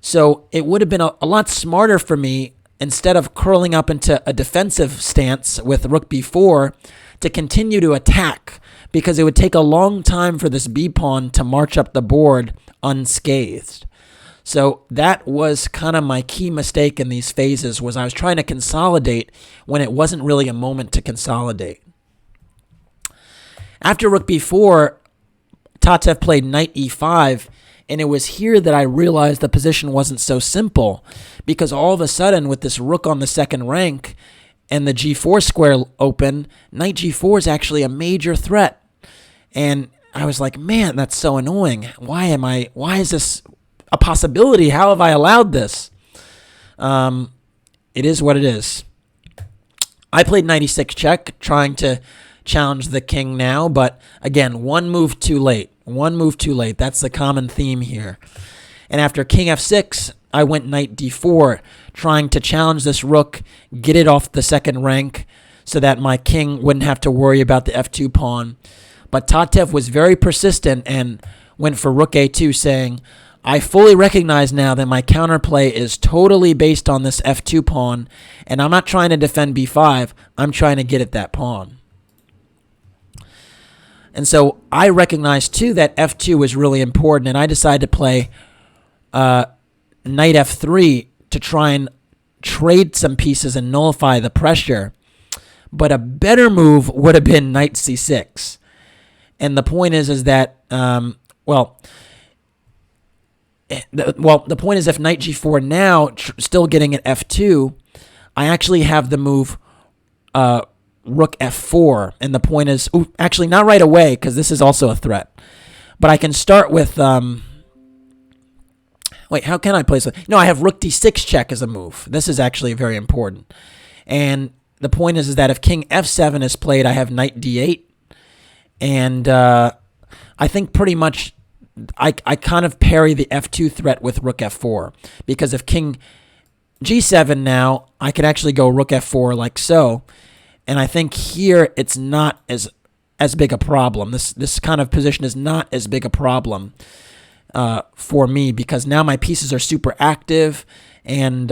So it would have been a lot smarter for me, instead of curling up into a defensive stance with rook b4, to continue to attack, because it would take a long time for this b pawn to march up the board unscathed. So that was kind of my key mistake in these phases, was I was trying to consolidate when it wasn't really a moment to consolidate. After rook b4, Tatev played knight e5, And it was here that I realized the position wasn't so simple, because all of a sudden with this rook on the second rank and the g4 square open, knight g4 is actually a major threat. And I was like, man, that's so annoying. Why is this a possibility? How have I allowed this? It is what it is. I played knight e6 check, trying to challenge the king now, but again, one move too late. One move too late. That's the common theme here. And after king f6, I went knight d4, trying to challenge this rook, get it off the second rank so that my king wouldn't have to worry about the f2 pawn. But Tatev was very persistent and went for rook a2, saying, I fully recognize now that my counterplay is totally based on this f2 pawn, and I'm not trying to defend b5, I'm trying to get at that pawn. And so I recognized, too, that f2 was really important, and I decided to play knight f3 to try and trade some pieces and nullify the pressure. But a better move would have been knight c6. And the point is that, the point is if knight g4 now, still getting at f2, I actually have the move rook f4, and the point is, actually not right away, because this is also a threat. But I can start with, how can I place it? No, I have rook d6 check as a move. This is actually very important. And the point is that if king f7 is played, I have knight d8, and I think pretty much I kind of parry the f2 threat with rook f4, because if king g7 now, I could actually go rook f4 like so. And I think here it's not as big a problem. This kind of position is not as big a problem for me, because now my pieces are super active, and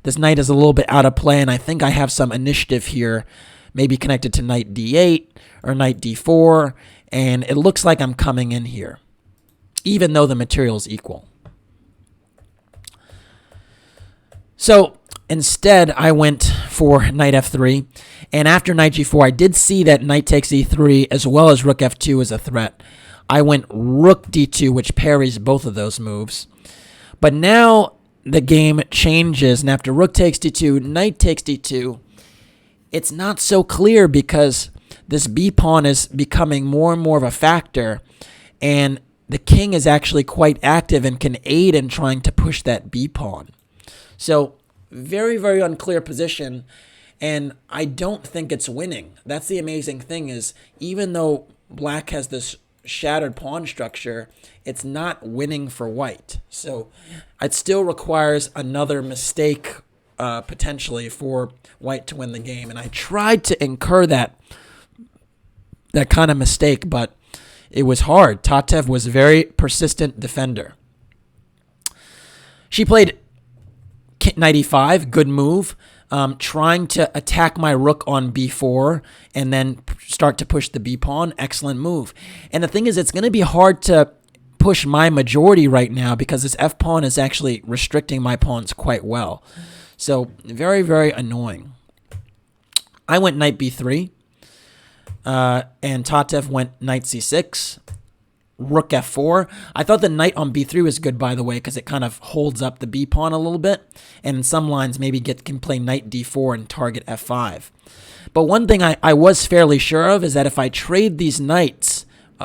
this knight is a little bit out of play, and I think I have some initiative here, maybe connected to knight d8 or knight d4, and it looks like I'm coming in here, even though the material is equal. So instead, I went for knight f3, and after knight g4, I did see that knight takes e3 as well as rook f2 is a threat. I went rook d2, which parries both of those moves. But now the game changes, and after rook takes d2, knight takes d2, it's not so clear, because this b pawn is becoming more and more of a factor, and the king is actually quite active and can aid in trying to push that b pawn. So very, very unclear position, and I don't think it's winning. That's the amazing thing, is even though black has this shattered pawn structure, it's not winning for white. So it still requires another mistake potentially for white to win the game, and I tried to incur that kind of mistake, but it was hard. Tatev was a very persistent defender. She played knight e5, good move, trying to attack my rook on b4 and then start to push the b pawn. Excellent move. And the thing is, it's going to be hard to push my majority right now, because this f pawn is actually restricting my pawns quite well. So very, very annoying. I went knight b3, and Tatev went knight c6. Rook f4. I thought the knight on b3 was good, by the way, because it kind of holds up the b pawn a little bit, and in some lines maybe can play knight d4 and target f5. But one thing I was fairly sure of is that if I trade these knights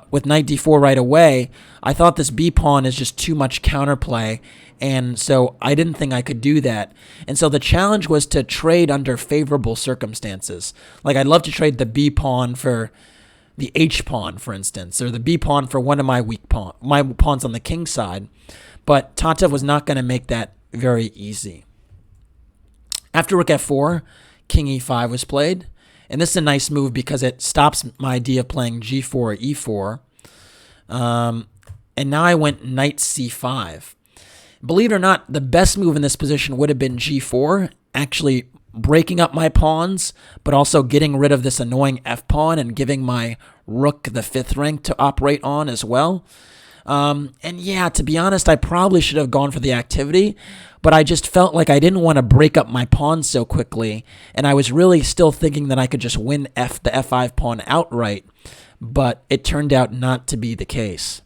with knight d4 right away, I thought this b pawn is just too much counterplay, and so I didn't think I could do that. And so the challenge was to trade under favorable circumstances. Like, I'd love to trade the b pawn for the h pawn, for instance, or the b pawn for one of my my pawns on the king side. But Tatev was not going to make that very easy. After rook f4, king e5 was played, and this is a nice move because it stops my idea of playing g4 or e4. And now I went knight c5. Believe it or not, the best move in this position would have been g4, actually breaking up my pawns, but also getting rid of this annoying f-pawn and giving my rook the 5th rank to operate on as well. And yeah, to be honest, I probably should have gone for the activity, but I just felt like I didn't want to break up my pawns so quickly, and I was really still thinking that I could just win the f5 pawn outright, but it turned out not to be the case.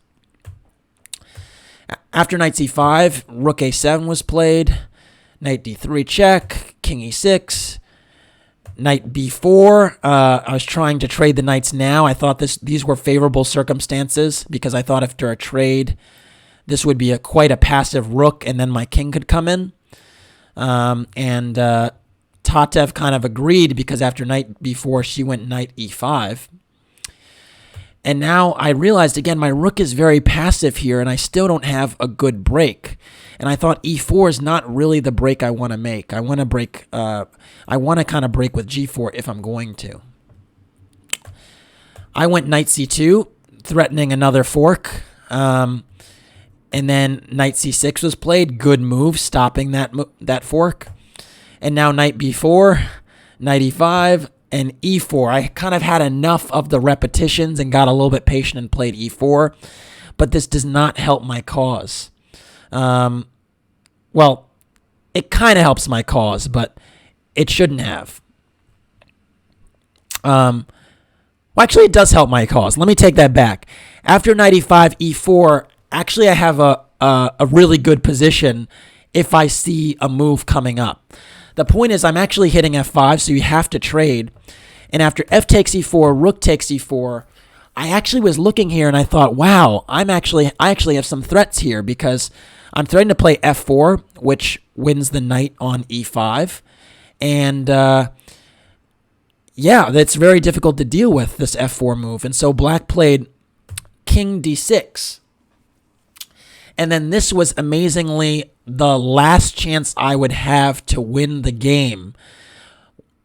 After knight c5, rook a7 was played, knight d3 check, king e6, knight b4. I was trying to trade the knights now. I thought these were favorable circumstances because I thought after a trade, this would be quite a passive rook, and then my king could come in. Tatev kind of agreed because after knight b4, she went knight e5. And now I realized, again, my rook is very passive here, and I still don't have a good break. And I thought e4 is not really the break I want to make. I want to break. I want to kind of break with g4 if I'm going to. I went knight c2, threatening another fork. And then knight c6 was played. Good move, stopping that fork. And now knight b4, knight e5, and e4. I kind of had enough of the repetitions and got a little bit patient and played e4. But this does not help my cause. Well, it kind of helps my cause, but it shouldn't have. Well, actually, it does help my cause. Let me take that back. After knight e5, e4, actually, I have a really good position if I see a move coming up. The point is I'm actually hitting f5, so you have to trade. And after f takes e4, rook takes e4, I actually was looking here and I thought, wow, I actually have some threats here because I'm threatening to play f4, which wins the knight on e5. And yeah, that's very difficult to deal with, this f4 move. And so black played king d6. And then this was amazingly the last chance I would have to win the game.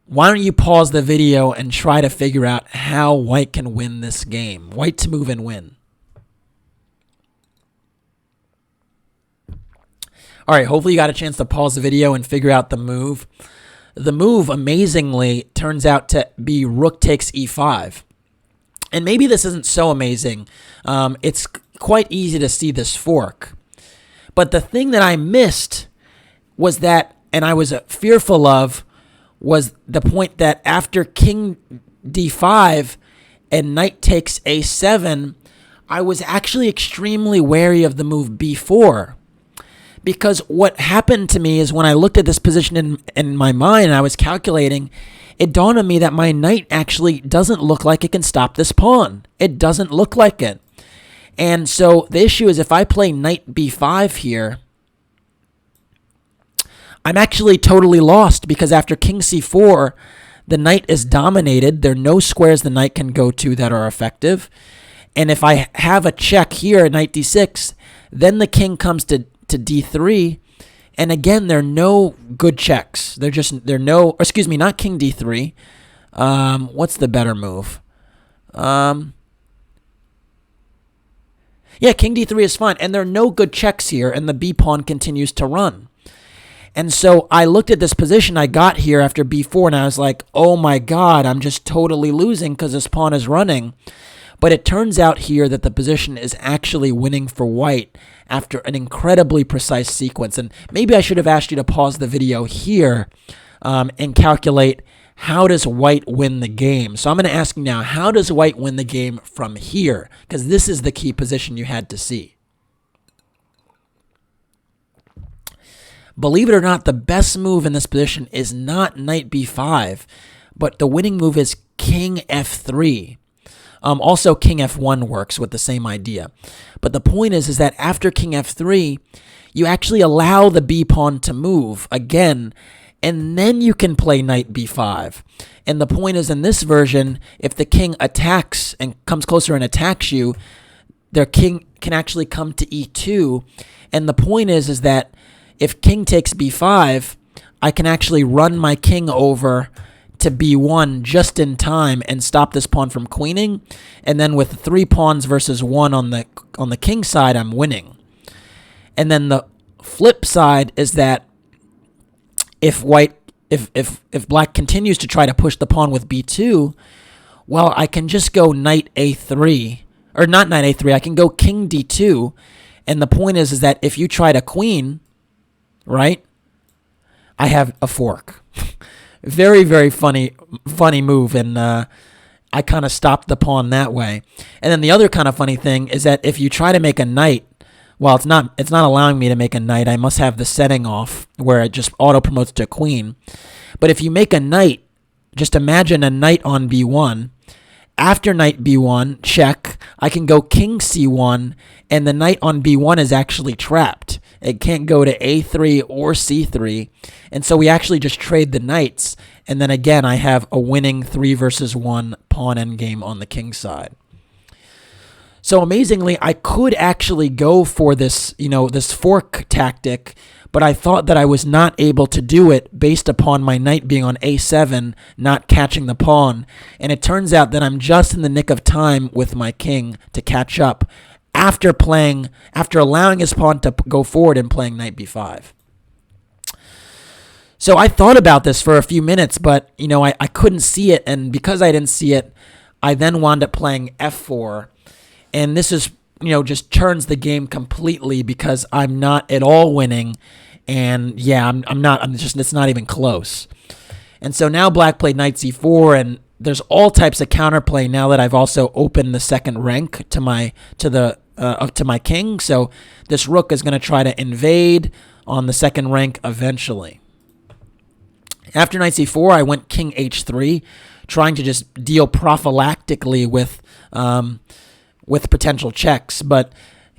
Why don't you pause the video and try to figure out how white can win this game? White to move and win. All right, hopefully you got a chance to pause the video and figure out the move. The move, amazingly, turns out to be rook takes e5. And maybe this isn't so amazing. It's quite easy to see this fork. But the thing that I missed was that, and I was fearful of, was the point that after king d5 and knight takes a7, I was actually extremely wary of the move b4. Because what happened to me is when I looked at this position in my mind and I was calculating, it dawned on me that my knight actually doesn't look like it can stop this pawn. It doesn't look like it. And so the issue is if I play knight b5 here, I'm actually totally lost because after king c4, the knight is dominated. There are no squares the knight can go to that are effective. And if I have a check here at knight d6, then the king comes to d3. And again, there are no good checks. Not king d3. What's the better move? Yeah, king d3 is fine. And there are no good checks here, and the b pawn continues to run. And so I looked at this position I got here after b4, and I was like, oh my god, I'm just totally losing because this pawn is running. But it turns out here that the position is actually winning for white after an incredibly precise sequence. And maybe I should have asked you to pause the video here and calculate how does white win the game. So I'm going to ask you now, how does white win the game from here? Because this is the key position you had to see. Believe it or not, the best move in this position is not knight b5, but the winning move is king f3. Also, king f1 works with the same idea. But the point is that after king f3, you actually allow the b pawn to move again, and then you can play knight b5. And the point is, in this version, if the king attacks and comes closer and attacks you, their king can actually come to e2. And the point is that if king takes b5, I can actually run my king over to b1 just in time and stop this pawn from queening. And then with 3 pawns versus 1 on the king side, I'm winning. And then the flip side is that if black continues to try to push the pawn with b2, well, I can just go knight a3, or not knight a3, I can go king d2. And the point is that if you try to queen, right, I have a fork. Very, very funny move, and I kind of stopped the pawn that way. And then the other kind of funny thing is that if you try to make a knight, Well, it's not allowing me to make a knight. I must have the setting off where it just auto promotes to queen. But if you make a knight, just imagine a knight on b1. After knight b1, check, I can go king c1, and the knight on b1 is actually trapped. It can't go to a3 or c3, and so we actually just trade the knights, and then again I have a winning 3 versus 1 pawn endgame on the king side. So amazingly, I could actually go for this, this fork tactic, but I thought that I was not able to do it based upon my knight being on a7, not catching the pawn. And it turns out that I'm just in the nick of time with my king to catch up after allowing his pawn to go forward and playing knight b5. So I thought about this for a few minutes, but I couldn't see it, and because I didn't see it, I then wound up playing f4. And this is, just turns the game completely because I'm not at all winning. And yeah, it's not even close. And so now black played knight c4, and there's all types of counterplay now that I've also opened the second rank to my king. So this rook is going to try to invade on the second rank eventually. After knight c4, I went king h3, trying to just deal prophylactically with potential checks, but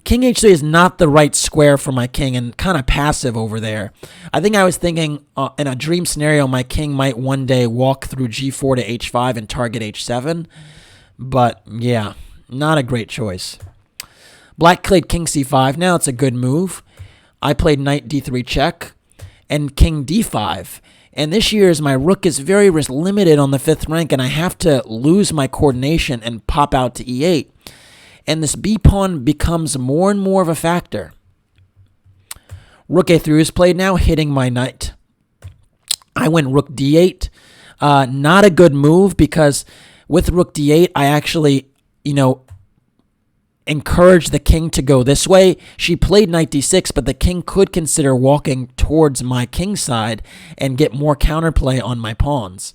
king h3 is not the right square for my king and kind of passive over there. I think I was thinking in a dream scenario my king might one day walk through g4 to h5 and target h7, but yeah, not a great choice. Black played king c5. Now it's a good move. I played knight d3 check and king d5. And this year's my rook is very limited on the 5th rank, and I have to lose my coordination and pop out to e8. And this b-pawn becomes more and more of a factor. Rook a3 is played now, hitting my knight. I went rook d8. Not a good move because with rook d8, I actually, encouraged the king to go this way. She played knight d6, but the king could consider walking towards my king side and get more counterplay on my pawns.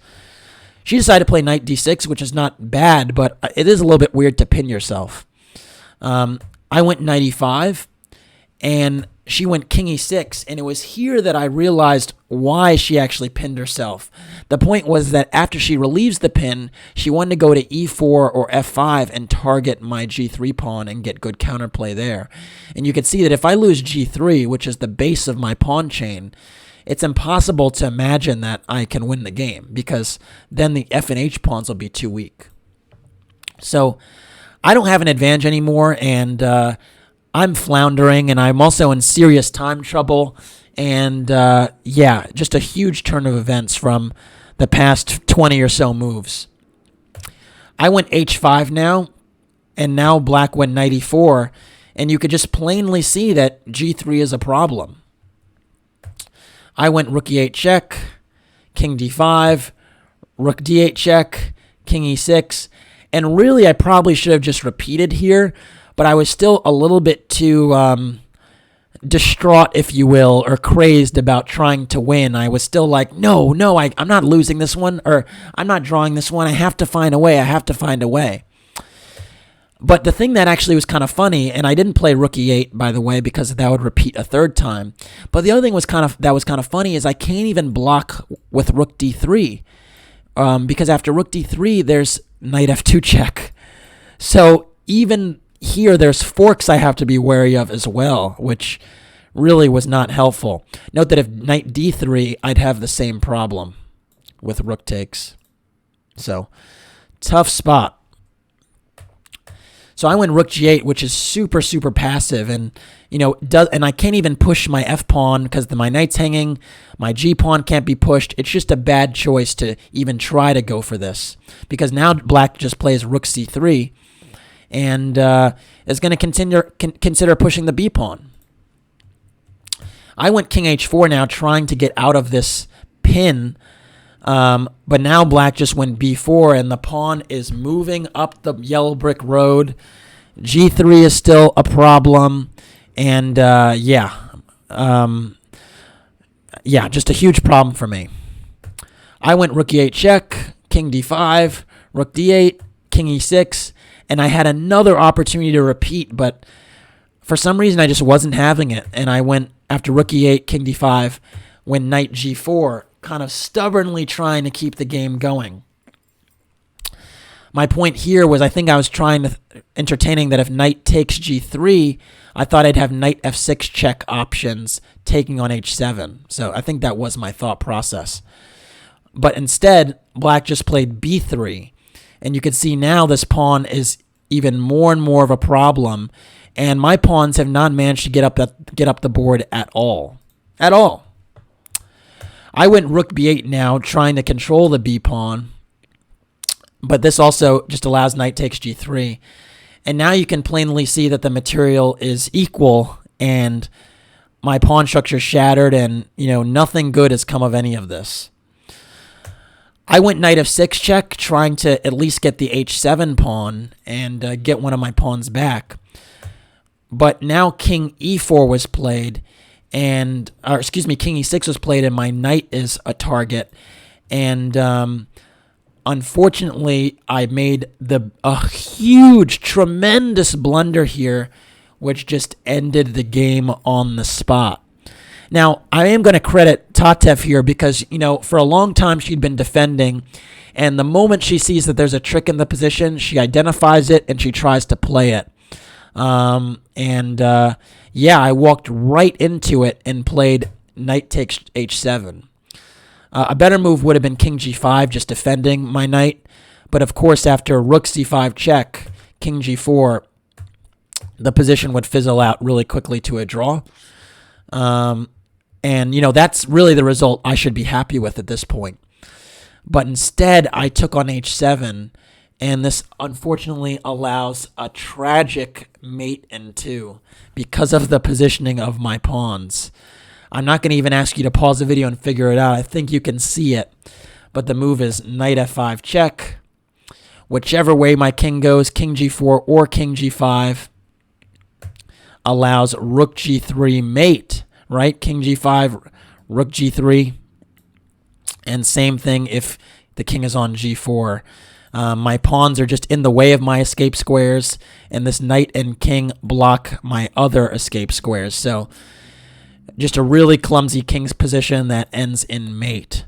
She decided to play knight d6, which is not bad, but it is a little bit weird to pin yourself. I went knight e5, and she went king e6, and it was here that I realized why she actually pinned herself. The point was that after she relieves the pin, she wanted to go to e4 or f5 and target my g3 pawn and get good counterplay there. And you can see that if I lose g3, which is the base of my pawn chain, it's impossible to imagine that I can win the game because then the f and h pawns will be too weak. So I don't have an advantage anymore, and I'm floundering, and I'm also in serious time trouble. And yeah, just a huge turn of events from the past 20 or so moves. I went h5 now, and now black went knight e4, and you could just plainly see that g3 is a problem. I went rook e8 check, king d5, rook d8 check, king e6, and really I probably should have just repeated here, but I was still a little bit too distraught, if you will, or crazed about trying to win. I was still like, no, I'm not losing this one, or I'm not drawing this one. I have to find a way. But the thing that actually was kind of funny, and I didn't play rook e8, by the way, because that would repeat a third time. But the other thing was kind of funny is I can't even block with rook d3, because after rook d3, there's knight f2 check. So even here, there's forks I have to be wary of as well, which really was not helpful. Note that if knight d3, I'd have the same problem with rook takes. So, tough spot. So I went rook g8, which is super, super passive, and and I can't even push my f pawn because my knight's hanging. My g pawn can't be pushed. It's just a bad choice to even try to go for this because now black just plays rook c3, and is going to consider pushing the b pawn. I went king h4 now, trying to get out of this pin. But now black just went b4, and the pawn is moving up the yellow brick road. g3 is still a problem, and just a huge problem for me. I went rook e8 check, king d5, rook d8, king e6, and I had another opportunity to repeat, but for some reason, I just wasn't having it, and I went after rook e8, king d5, when knight g4, kind of stubbornly trying to keep the game going. My point here was I think I was entertaining that if knight takes g3, I thought I'd have knight f6 check options taking on h7. So I think that was my thought process. But instead, black just played b3. And you can see now this pawn is even more and more of a problem. And my pawns have not managed to get up the board at all. At all. I went rook b8 now, trying to control the b pawn. But this also just allows knight takes g3. And now you can plainly see that the material is equal and my pawn structure shattered, and nothing good has come of any of this. I went knight f6 check, trying to at least get the h7 pawn and get one of my pawns back. But now king e4 was played, king e6 was played, and my knight is a target. And unfortunately, I made a huge, tremendous blunder here, which just ended the game on the spot. Now, I am going to credit Tatev here because, for a long time she'd been defending, and the moment she sees that there's a trick in the position, she identifies it and she tries to play it. I walked right into it and played knight takes h7. A better move would have been king g5, just defending my knight. But of course, after rook c5 check, king g4, the position would fizzle out really quickly to a draw. That's really the result I should be happy with at this point. But instead, I took on h7, and this unfortunately allows a tragic mate in 2 because of the positioning of my pawns. I'm not going to even ask you to pause the video and figure it out. I think you can see it. But the move is knight f5 check. Whichever way my king goes, king g4 or king g5, allows rook g3 mate, right? King g5, rook g3. And same thing if the king is on g4. My pawns are just in the way of my escape squares, and this knight and king block my other escape squares. So just a really clumsy king's position that ends in mate.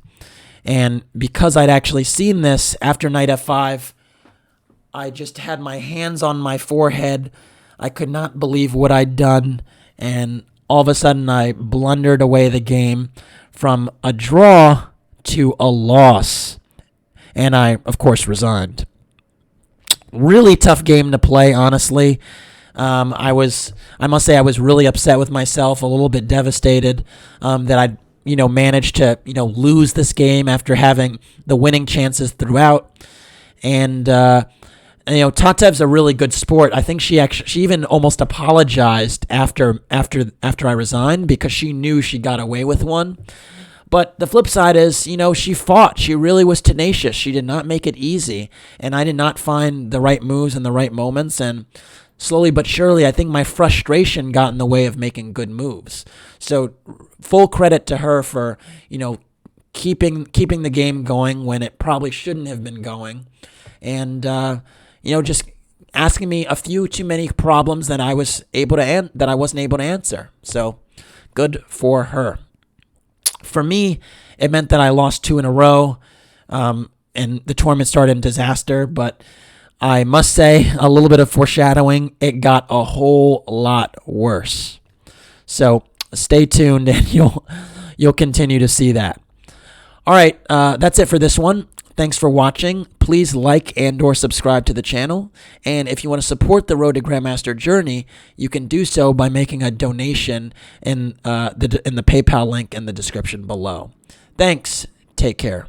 And because I'd actually seen this after knight f5, I just had my hands on my forehead. I could not believe what I'd done, and all of a sudden I blundered away the game from a draw to a loss. And I, of course, resigned. Really tough game to play, honestly. I must say I was really upset with myself, a little bit devastated that I'd, managed to, lose this game after having the winning chances throughout. And Tatev's a really good sport. I think she even almost apologized after I resigned because she knew she got away with one. But the flip side is, she fought. She really was tenacious. She did not make it easy. And I did not find the right moves in the right moments. And slowly but surely, I think my frustration got in the way of making good moves. So full credit to her for, keeping the game going when it probably shouldn't have been going. And, just asking me a few too many problems that I wasn't able to answer. So good for her. For me, it meant that I lost 2 in a row, and the tournament started in disaster. But I must say, a little bit of foreshadowing, it got a whole lot worse. So stay tuned, and you'll continue to see that. All right, that's it for this one. Thanks for watching. Please like and or subscribe to the channel. And if you want to support the Road to Grandmaster journey, you can do so by making a donation in the PayPal link in the description below. Thanks. Take care.